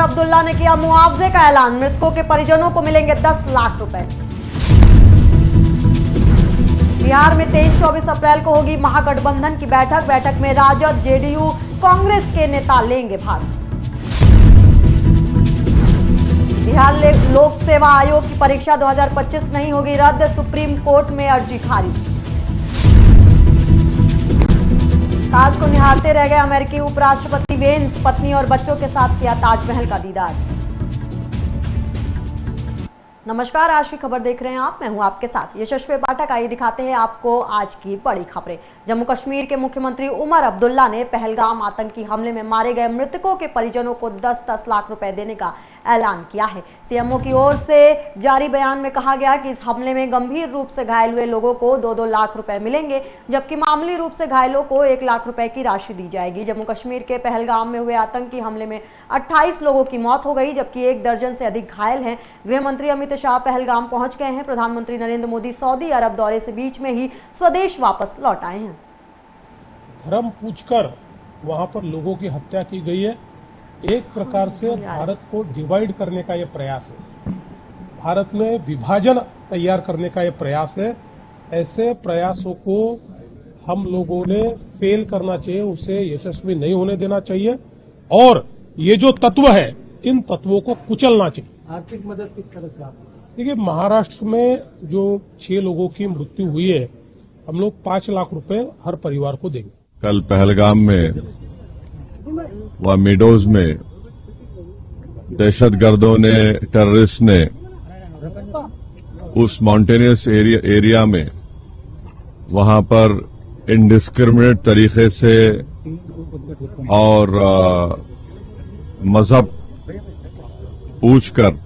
अब्दुल्ला ने किया मुआवजे का ऐलान, मृतकों के परिजनों को मिलेंगे 10 लाख रुपए। बिहार में 23-24 अप्रैल को होगी महागठबंधन की बैठक में राजद, जेडीयू, कांग्रेस के नेता लेंगे भाग। बिहार लोक सेवा आयोग की परीक्षा 2025 नहीं होगी रद्द, सुप्रीम कोर्ट में अर्जी खारिज। ताज को निहारते रह गए अमेरिकी उपराष्ट्रपति वेंस, पत्नी और बच्चों के साथ किया ताजमहल का दीदार। नमस्कार, आज की खबर देख रहे हैं आप, मैं हूं आपके साथ यशस्वी पाठक। आइए दिखाते हैं आपको आज की बड़ी खबरें। जम्मू कश्मीर के मुख्यमंत्री उमर अब्दुल्ला ने पहलगाम आतंकी हमले में मारे गए मृतकों के परिजनों को 10-10 लाख रुपए देने का ऐलान किया है। सीएमओ की ओर से जारी बयान में कहा गया कि इस हमले में गंभीर रूप से घायल हुए लोगों को 2-2 लाख रुपए मिलेंगे, जबकि मामूली रूप से घायलों को 1 लाख रुपए की राशि दी जाएगी। जम्मू कश्मीर के पहलगाम में हुए आतंकी हमले में 28 लोगों की मौत हो गई, जबकि 1 दर्जन से अधिक घायल हैं। गृह मंत्री अमित शाह पहलगाम पहुंच गए हैं। प्रधानमंत्री नरेंद्र मोदी सऊदी अरब दौरे से बीच में ही स्वदेश वापस लौट आए हैं। धर्म पूछकर वहां पर लोगों की हत्या की गई है। एक प्रकार से भारत को डिवाइड करने का यह प्रयास है, भारत में विभाजन तैयार करने का यह प्रयास है। ऐसे प्रयासों को हम लोगों ने फेल करना चाहिए, उसे यशस्वी नहीं होने देना चाहिए और ये जो तत्व है इन तत्वों को कुचलना चाहिए। आर्थिक मदद किस तरह से आप देखिए, महाराष्ट्र में जो 6 लोगों की मृत्यु हुई है, हम लोग 5 लाख रुपए हर परिवार को देंगे। कल पहलगाम में व मिडोज में दहशतगर्दों ने, टेररिस्ट ने उस माउंटेनियस एरिया में वहां पर इनडिस्क्रिमिनेट तरीके से और मजहब पूछकर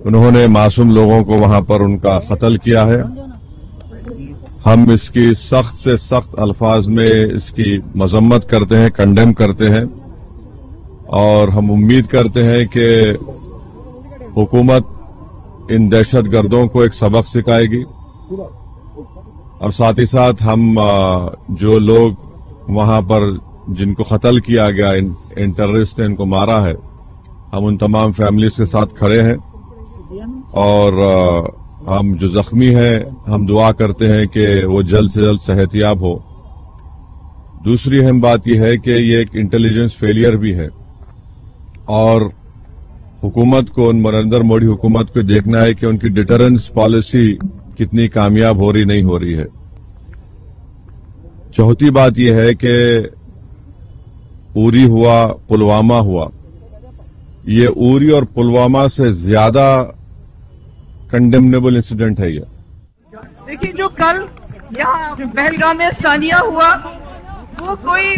उन्होंने मासूम लोगों को वहां पर उनका कत्ल किया है। हम इसकी सख्त से सख्त अल्फाज में इसकी मजम्मत करते हैं, कंडेम करते हैं और हम उम्मीद करते हैं कि हुकूमत इन दहशतगर्दों को एक सबक सिखाएगी और साथ ही साथ हम जो लोग वहां पर जिनको कत्ल किया गया, इन टेररिस्ट ने इनको मारा है, हम उन तमाम फैमिलीज के साथ खड़े हैं और हम जो जख्मी हैं हम दुआ करते हैं कि वो जल्द से जल्द सेहतयाब हो। दूसरी अहम बात यह है कि ये एक इंटेलिजेंस फेलियर भी है और हुकूमत को, नरेंद्र मोदी हुकूमत को देखना है कि उनकी डिटरेंस पॉलिसी कितनी कामयाब हो रही नहीं हो रही है। चौथी बात यह है कि उरी हुआ, पुलवामा हुआ, ये उरी और पुलवामा से ज्यादा कंडेमनेबल इंसिडेंट है। ये देखिए, जो कल यहाँ पहलगाम में सानिया हुआ वो कोई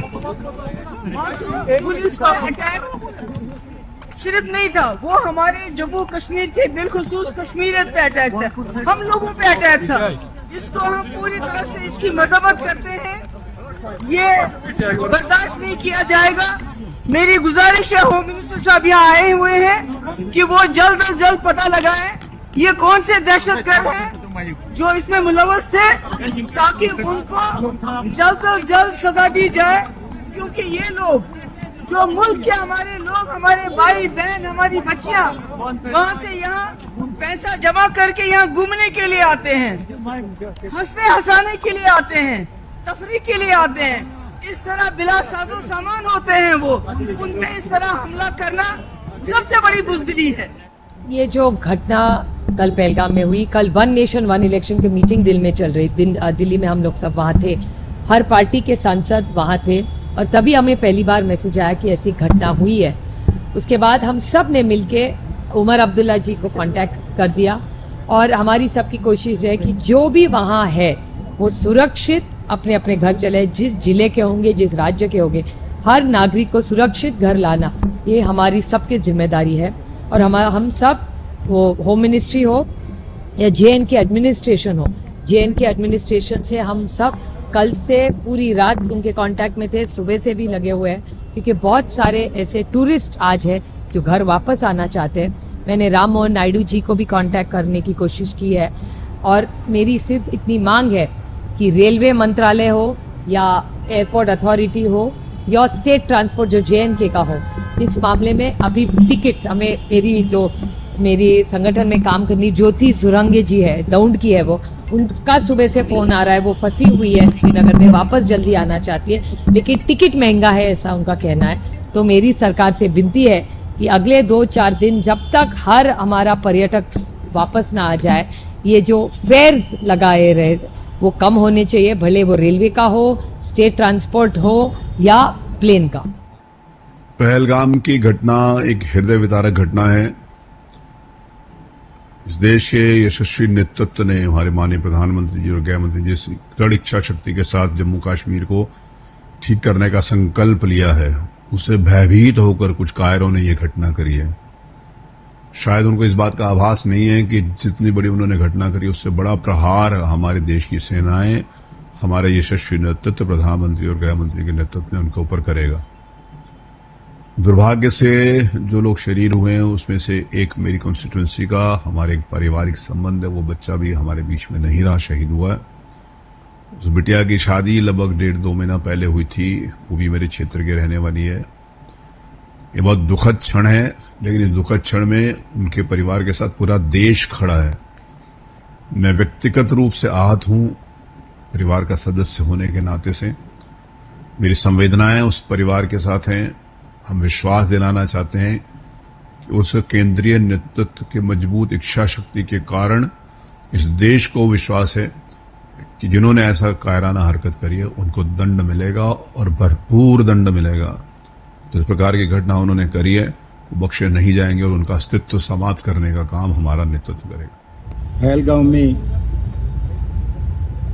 पुलिस का अटैक सिर्फ नहीं था, वो हमारे जम्मू कश्मीर के बिलखुसूस कश्मीरियत पे अटैक था, हम लोगों पे अटैक था। इसको हम पूरी तरह से इसकी मजम्मत करते हैं, ये बर्दाश्त नहीं किया जाएगा। मेरी गुजारिश है, होम मिनिस्टर साहब यहाँ आए हुए हैं कि वो जल्द से जल्द पता लगाएं ये कौन से दहशतगर्द हैं जो इसमें मुलव्वस थे, ताकि उनको जल्द से जल्द सजा दी जाए। क्योंकि ये लोग जो मुल्क के हमारे लोग, हमारे भाई बहन, हमारी बच्चियां वहाँ से यहाँ पैसा जमा करके यहाँ घूमने के लिए आते हैं, हंसने हंसाने के लिए आते हैं, तफरीह के लिए आते हैं। इस तरह बिला साजो सामान होते हैं वो, उनपे इस तरह हमला करना सबसे बड़ी बुज़दिली है। ये जो घटना कल पहलगाम में हुई, कल 1 नेशन 1 इलेक्शन की मीटिंग दिल्ली में चल रही, दिल्ली में हम लोग सब वहाँ थे, हर पार्टी के सांसद वहाँ थे और तभी हमें पहली बार मैसेज आया कि ऐसी घटना हुई है। उसके बाद हम सब ने मिलके उमर अब्दुल्ला जी को कांटेक्ट कर दिया और हमारी सबकी कोशिश है कि जो भी वहाँ है वो सुरक्षित अपने अपने घर चले, जिस जिले के होंगे, जिस राज्य के होंगे, हर नागरिक को सुरक्षित घर लाना ये हमारी सबकी जिम्मेदारी है। और हम सब, वो होम मिनिस्ट्री हो या JNK एडमिनिस्ट्रेशन हो, JNK एडमिनिस्ट्रेशन से हम सब कल से पूरी रात उनके कांटेक्ट में थे, सुबह से भी लगे हुए हैं, क्योंकि बहुत सारे ऐसे टूरिस्ट आज हैं जो घर वापस आना चाहते हैं। मैंने राम मोहन नायडू जी को भी कांटेक्ट करने की कोशिश की है और मेरी सिर्फ इतनी मांग है कि रेलवे मंत्रालय हो या एयरपोर्ट अथॉरिटी हो या स्टेट ट्रांसपोर्ट जो JNK का हो, इस मामले में अभी टिकट्स हमें मेरी संगठन में काम करनी ज्योति सुरंगे जी है, दौंड की है वो, उनका सुबह से फोन आ रहा है, वो फंसी हुई है श्रीनगर में, वापस जल्दी आना चाहती है लेकिन टिकट महंगा है, ऐसा उनका कहना है। तो मेरी सरकार से विनती है कि अगले 2-4 दिन जब तक हर हमारा पर्यटक वापस ना आ जाए, ये जो फेयर्स लगाए रहे वो कम होने चाहिए, भले वो रेलवे का हो, स्टेट ट्रांसपोर्ट हो या प्लेन का। पहलगाम की घटना एक हृदय विदारक घटना है। इस देश के यशस्वी नेतृत्व ने, हमारे माननीय प्रधानमंत्री जी और गृह मंत्री जी से दृढ़ इच्छा शक्ति के साथ जम्मू कश्मीर को ठीक करने का संकल्प लिया है। उससे भयभीत होकर कुछ कायरों ने यह घटना करी है। शायद उनको इस बात का आभास नहीं है कि जितनी बड़ी उन्होंने घटना करी उससे बड़ा प्रहार हमारे देश की सेनाएं, हमारे यशस्वी नेतृत्व, प्रधानमंत्री और गृह मंत्री के नेतृत्व में उनके ऊपर करेगा। दुर्भाग्य से जो लोग शरीर हुए हैं उसमें से एक मेरी कॉन्स्टिट्यूंसी का, हमारे एक पारिवारिक संबंध है, वो बच्चा भी हमारे बीच में नहीं रहा, शहीद हुआ है। उस बिटिया की शादी लगभग 1.5-2 महीना पहले हुई थी, वो भी मेरे क्षेत्र की रहने वाली है। ये बहुत दुखद क्षण है, लेकिन इस दुखद क्षण में उनके परिवार के साथ पूरा देश खड़ा है। मैं व्यक्तिगत रूप से आहत हूं, परिवार का सदस्य होने के नाते से मेरी संवेदनाएं उस परिवार के साथ हैं। हम विश्वास दिलाना चाहते हैं कि उस केंद्रीय नेतृत्व के मजबूत इच्छा शक्ति के कारण इस देश को विश्वास है कि जिन्होंने ऐसा कायराना हरकत करी है उनको दंड मिलेगा और भरपूर दंड मिलेगा। जिस प्रकार की घटना उन्होंने करी है वो बख्शे नहीं जाएंगे और उनका अस्तित्व समाप्त करने का काम हमारा नेतृत्व करेगा। पहलगाम में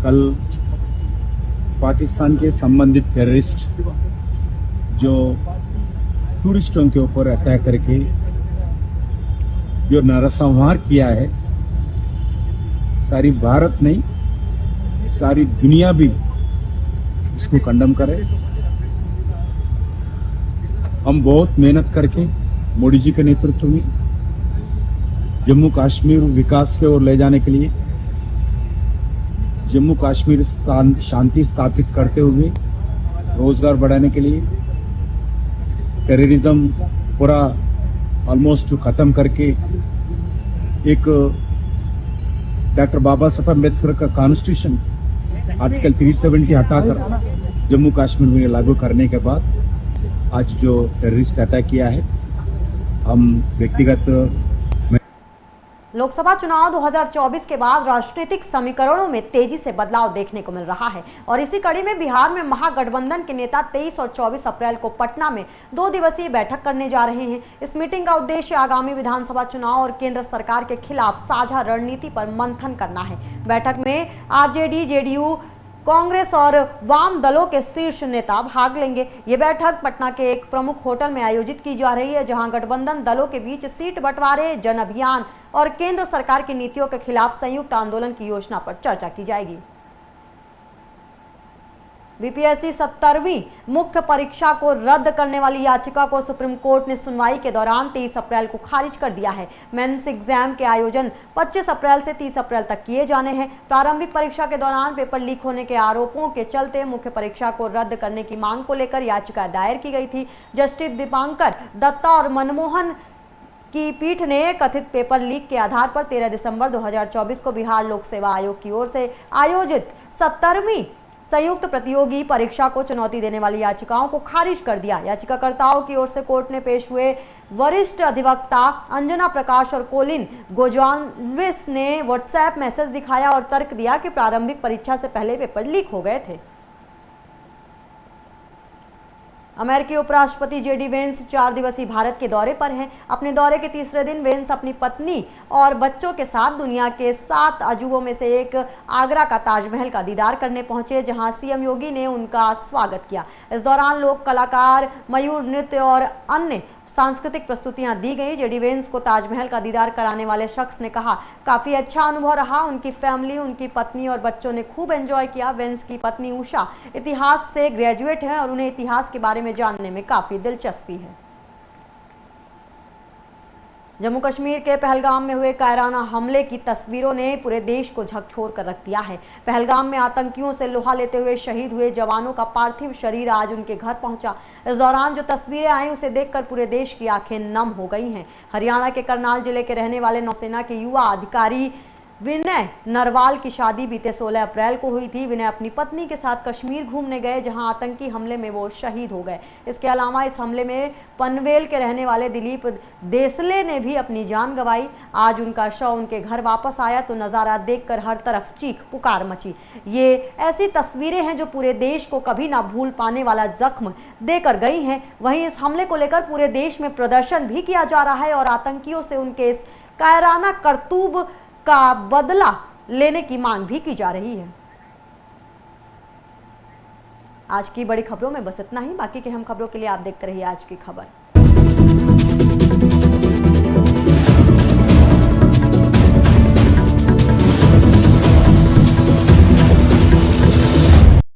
कल पाकिस्तान के संबंधित टेररिस्ट जो टूरिस्टों के ऊपर अटैक करके जो नरसंहार किया है, सारी भारत नहीं सारी दुनिया भी इसको कंडम करे। हम बहुत मेहनत करके मोदी जी के नेतृत्व में जम्मू कश्मीर विकास की ओर ले जाने के लिए, जम्मू कश्मीर शांति स्थापित करते हुए रोजगार बढ़ाने के लिए, टेररिज्म पूरा ऑलमोस्ट खत्म करके एक डॉक्टर बाबा साहब अम्बेडकर का कॉन्स्टिट्यूशन आर्टिकल 370 हटाकर जम्मू कश्मीर में लागू करने के बाद आज जो टेररिस्ट अटैक किया है, हम व्यक्तिगत लोकसभा चुनाव 2024 के बाद राजनीतिक समीकरणों में तेजी से बदलाव देखने को मिल रहा है और इसी कड़ी में बिहार में महागठबंधन के नेता 23 और 24 अप्रैल को पटना में 2 दिवसीय बैठक करने जा रहे हैं। इस मीटिंग का उद्देश्य आगामी विधानसभा चुनाव और केंद्र सरकार के खिलाफ साझा रणनीति पर मंथन करना है। बैठक में आरजेडी, जेडीयू, कांग्रेस और वाम दलों के शीर्ष नेता भाग लेंगे। ये बैठक पटना के एक प्रमुख होटल में आयोजित की जा रही है, जहां गठबंधन दलों के बीच सीट बंटवारे, जन अभियान और केंद्र सरकार की नीतियों के खिलाफ संयुक्त आंदोलन की योजना पर चर्चा की जाएगी। बीपीएससी 70वीं मुख्य परीक्षा को रद्द करने वाली याचिका को सुप्रीम कोर्ट ने सुनवाई के दौरान 23 अप्रैल को खारिज कर दिया है। मेंस एग्जाम के आयोजन 25 अप्रैल से 30 अप्रैल तक किए जाने हैं। प्रारंभिक परीक्षा के दौरान पेपर लीक होने के आरोपों के चलते मुख्य परीक्षा को रद्द करने की मांग को लेकर याचिका दायर की गई थी। जस्टिस दीपांकर दत्ता और मनमोहन की पीठ ने कथित पेपर लीक के आधार पर 13 दिसंबर 2024 को बिहार लोक सेवा आयोग की ओर से आयोजित 70वीं संयुक्त प्रतियोगी परीक्षा को चुनौती देने वाली याचिकाओं को खारिज कर दिया। याचिकाकर्ताओं की ओर से कोर्ट में पेश हुए वरिष्ठ अधिवक्ता अंजना प्रकाश और कोलिन गोजाल्विस ने व्हाट्सएप मैसेज दिखाया और तर्क दिया कि प्रारंभिक परीक्षा से पहले पेपर लीक हो गए थे। अमेरिकी उपराष्ट्रपति जेडी वेंस 4 दिवसीय भारत के दौरे पर हैं। अपने दौरे के तीसरे दिन वेंस अपनी पत्नी और बच्चों के साथ दुनिया के 7 अजूबों में से एक आगरा का ताजमहल का दीदार करने पहुंचे, जहां सीएम योगी ने उनका स्वागत किया। इस दौरान लोक कलाकार, मयूर नृत्य और अन्य सांस्कृतिक प्रस्तुतियां दी गई। जेडी वेंस को ताजमहल का दीदार कराने वाले शख्स ने कहा, काफी अच्छा अनुभव रहा। उनकी फैमिली, उनकी पत्नी और बच्चों ने खूब एंजॉय किया। वेंस की पत्नी उषा इतिहास से ग्रेजुएट है और उन्हें इतिहास के बारे में जानने में काफी दिलचस्पी है। जम्मू कश्मीर के पहलगाम में हुए कायराना हमले की तस्वीरों ने पूरे देश को झकझोर कर रख दिया है। पहलगाम में आतंकियों से लोहा लेते हुए शहीद हुए जवानों का पार्थिव शरीर आज उनके घर पहुंचा। इस दौरान जो तस्वीरें आई उसे देखकर पूरे देश की आंखें नम हो गई हैं। हरियाणा के करनाल जिले के रहने वाले नौसेना के युवा अधिकारी विनय नरवाल की शादी बीते 16 अप्रैल को हुई थी। विनय अपनी पत्नी के साथ कश्मीर घूमने गए, जहां आतंकी हमले में वो शहीद हो गए। इसके अलावा इस हमले में पनवेल के रहने वाले दिलीप देसले ने भी अपनी जान गंवाई। आज उनका शव उनके घर वापस आया तो नज़ारा देखकर हर तरफ चीख पुकार मची। ये ऐसी तस्वीरें हैं जो पूरे देश को कभी ना भूल पाने वाला जख्म देकर गई हैं। वहीं इस हमले को लेकर पूरे देश में प्रदर्शन भी किया जा रहा है और आतंकियों से उनके इस कायराना करतूब का बदला लेने की मांग भी की जा रही है। आज की बड़ी खबरों में बस इतना ही। बाकी के हम खबरों के लिए आप देखते रहिए आज की खबर।